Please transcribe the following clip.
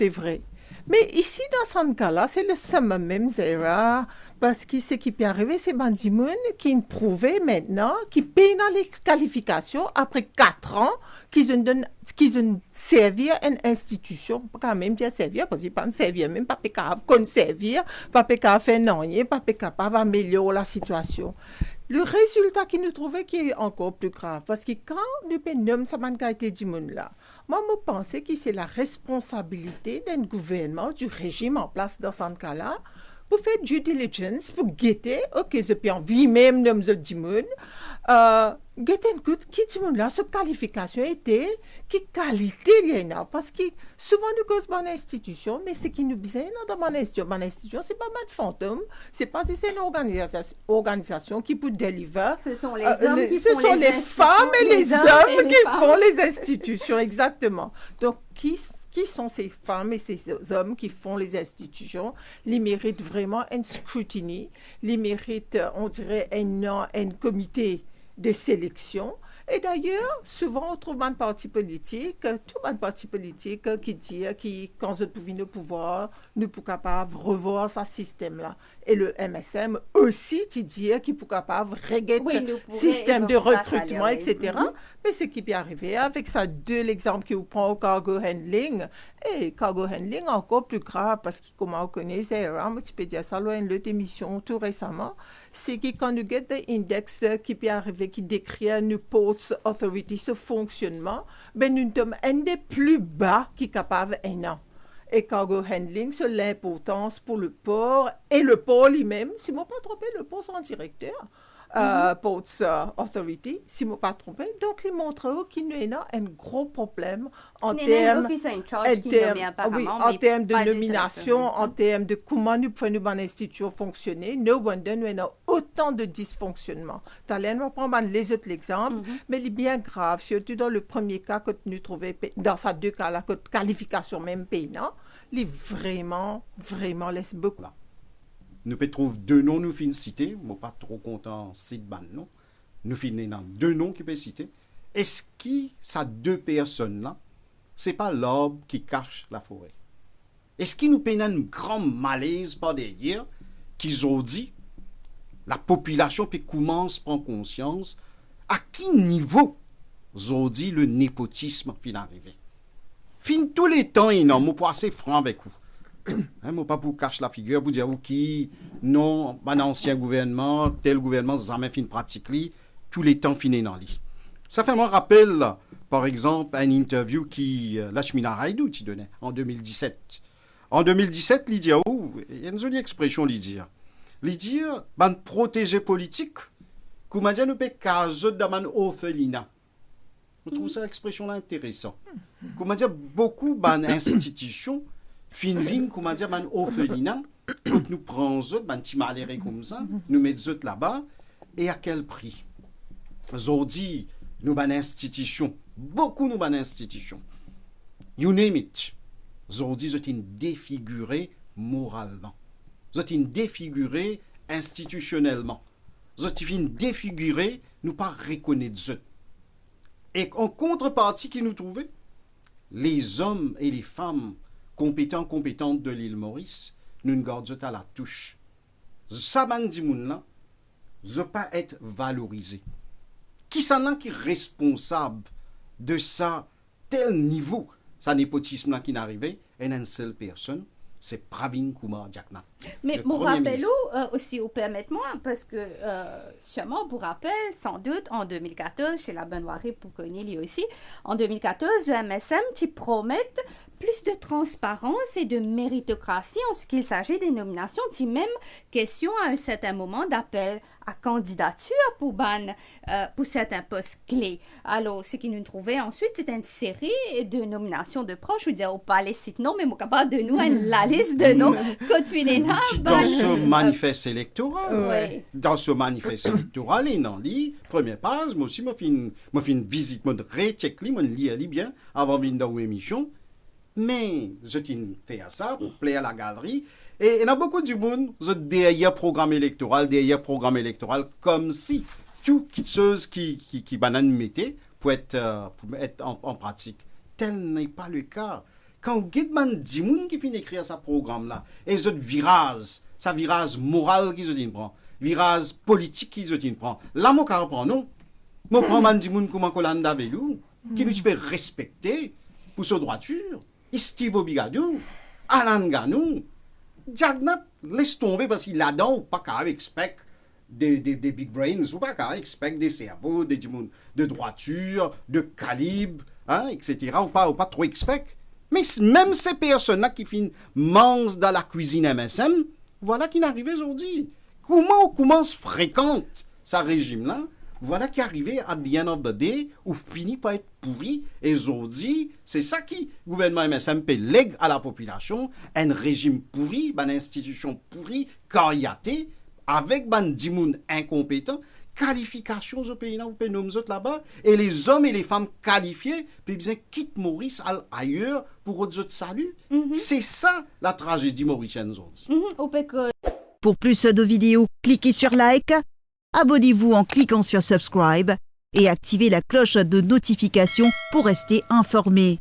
c'est vrai. Mais ici, dans ce cas-là, c'est le summer même era, parce que ce qui peut arriver, c'est Bandimoun qui prouvé maintenant, qui paye dans les qualifications après 4 ans, qu'ils ont servi à une institution, pas quand même bien servir, parce qu'ils ne servir même pas capable de servir, pas capable faire non, pas capable d'améliorer la situation. Le résultat qui nous trouvait qui est encore plus grave, parce que quand nous nommons ça a été dit là, moi, je pensais que c'est la responsabilité d'un gouvernement, du régime en place dans ce cas-là, pour faire due diligence, pour guetter, ok, je peux en vie même, nous le dimon, guetter une coup, qui dimon là, cette qualification était, qui qualité il y a, parce que souvent nous cause mon institution, mais ce qui nous besoin dans mon institution, c'est pas mal fantôme, c'est pas si c'est une organisation qui peut deliver. Ce sont les hommes qui ce font sont les femmes et les hommes qui font les institutions, exactement. Donc, qui sont ces femmes et ces hommes qui font les institutions? Ils méritent vraiment un scrutiny, ils méritent, on dirait, un comité de sélection. Et d'ailleurs, souvent, on trouve un parti politique, tout un parti politique qui dit, quand je pouvais le pouvoir, nous sommes capables de revoir ce système-là. Et le MSM aussi, tu dis, qu'il est capable de régler le système de recrutement, etc. Mais ce qui peut arriver avec ça, l'exemple que vous prenez au cargo handling, et cargo handling encore plus grave, parce que comme on connaît, c'est tu peux dire ça, une autre émission tout récemment, c'est que quand nous avons l'index qui peut arriver, qui décrit une Ports Authority, ce fonctionnement, ben nous sommes un des plus bas qui est capable un an. Et cargo handling, c'est l'importance pour le port et le port lui-même. Si je ne me pas trompé, le port c'est un directeur. Ports Authority, si je ne me pas trompé. Donc, il montre qu'il y a un gros problème en termes de nomination, en termes de comment nous pouvons une institution fonctionner. No wonder nous avons autant de dysfonctionnements. Talent va prendre les autres exemples, mais il est bien grave, surtout dans le premier cas que nous trouvons, dans ces deux cas-là, que qualification même payant, il est vraiment, vraiment laisse beaucoup. Nous pouvons trouver 2 noms, nous finissons citer. Je ne suis pas trop content de ban non. Nous finissons 2 noms qui peuvent citer. Est-ce que ces 2 personnes-là, ce n'est pas l'arbre qui cache la forêt? Est-ce qu'ils nous peuvent un grand malaise par derrière qu'ils ont dit, la population peut commence à prendre conscience à quel niveau ils ont dit le népotisme fin arrivé? Fin tous les temps, il y a un mot pour assez franc avec vous. Moi, pas pour cacher la figure, pour dire qui, non, un ancien gouvernement, tel gouvernement, jamais fin pratique, tous les temps finis dans lui. Ça fait moi rappel, par exemple, une interview qui Lachmina Raidou qui donnait en 2017. En 2017, il dit, il y a une jolie expression, il dit, ban protégé politique, comment dire, nous peut caser dans un orphelinat. Je trouve cette expression-là intéressante. Comment dire, beaucoup d'institutions fin, comment dire, man orphelinat, nous prenons un petit malheureux comme ça, nous mettons là-bas, et à quel prix? Aujourd'hui, nous avons une institution, beaucoup nous avons une institution. You name it. Aujourd'hui, vous êtes défiguré moralement. Vous êtes défiguré institutionnellement. Vous êtes défiguré, nous pas reconnaître. Et en contrepartie qui nous trouvait, les hommes et les femmes compétentes de l'île Maurice, nous ne gardons à la touche. Ça, là, ne pas être valorisé. Qui s'en est responsable de ça, tel niveau, ça népotisme là qui n'arrivait, et une seule personne, c'est Pravin Kumar Jagnnath. Mais mon rappel aussi, vous permettez-moi, parce que sûrement, pour rappel, sans doute, en 2014, chez la Benoît pour connaître aussi, en 2014, le MSM qui promettent plus de transparence et de méritocratie en ce qu'il s'agit des nominations, si même question à un certain moment d'appel à candidature pour certains postes clés. Alors, ce qui nous trouvait ensuite, c'est une série de nominations de proches, je veux dire, au palais site non, mais mon capable de nous, la liste de noms, code fénéna. Dans ce manifeste électoral, dans ce manifeste électoral, il en lit, première page, moi aussi, moi fais une visite, moi recheck, moi lis bien, avant de venir dans l'émission. Mais je fais ça pour plaire à la galerie. Et il y a beaucoup de monde derrière programme électoral, comme si tout chose qui banane mettait pour être en pratique. Tel n'est pas le cas. quand Gidman Dimoun qui finit d'écrire ce programme-là, et ce virage, ça virage moral qui se prend, virage politique qui se prend, là, moi, je prends non. Moi, je prends Man Dimoun comme un colanda velou, qui nous peut respecter pour sa droiture, Steve Obigadou, Alan Ganou, Diagnat, laisse tomber parce qu'il a dans ou pas qu'à expect des big brains, ou pas qu'à expect des cerveaux, des dimoun de droiture, de calibre, hein, etc. Ou pas trop expect. Mais même ces personnes-là qui finissent mangent dans la cuisine MSM, voilà qui n'arrive aujourd'hui. Comment on commence fréquente ce régime-là? Voilà qui est arrivé à the end of the day, où finit par être pourri. Et aujourd'hui, c'est ça qui, le gouvernement MSMP lègue à la population, un régime pourri, une institution pourrie, cariatée, avec des dimoun incompétents, qualifications au pays, vous pouvez nommer là-bas, et les hommes et les femmes qualifiés, puis bien quittent Maurice ailleurs pour autres salut. C'est ça la tragédie mauricienne aujourd'hui. Pour plus de vidéos, cliquez sur like, abonnez-vous en cliquant sur subscribe et activez la cloche de notification pour rester informé.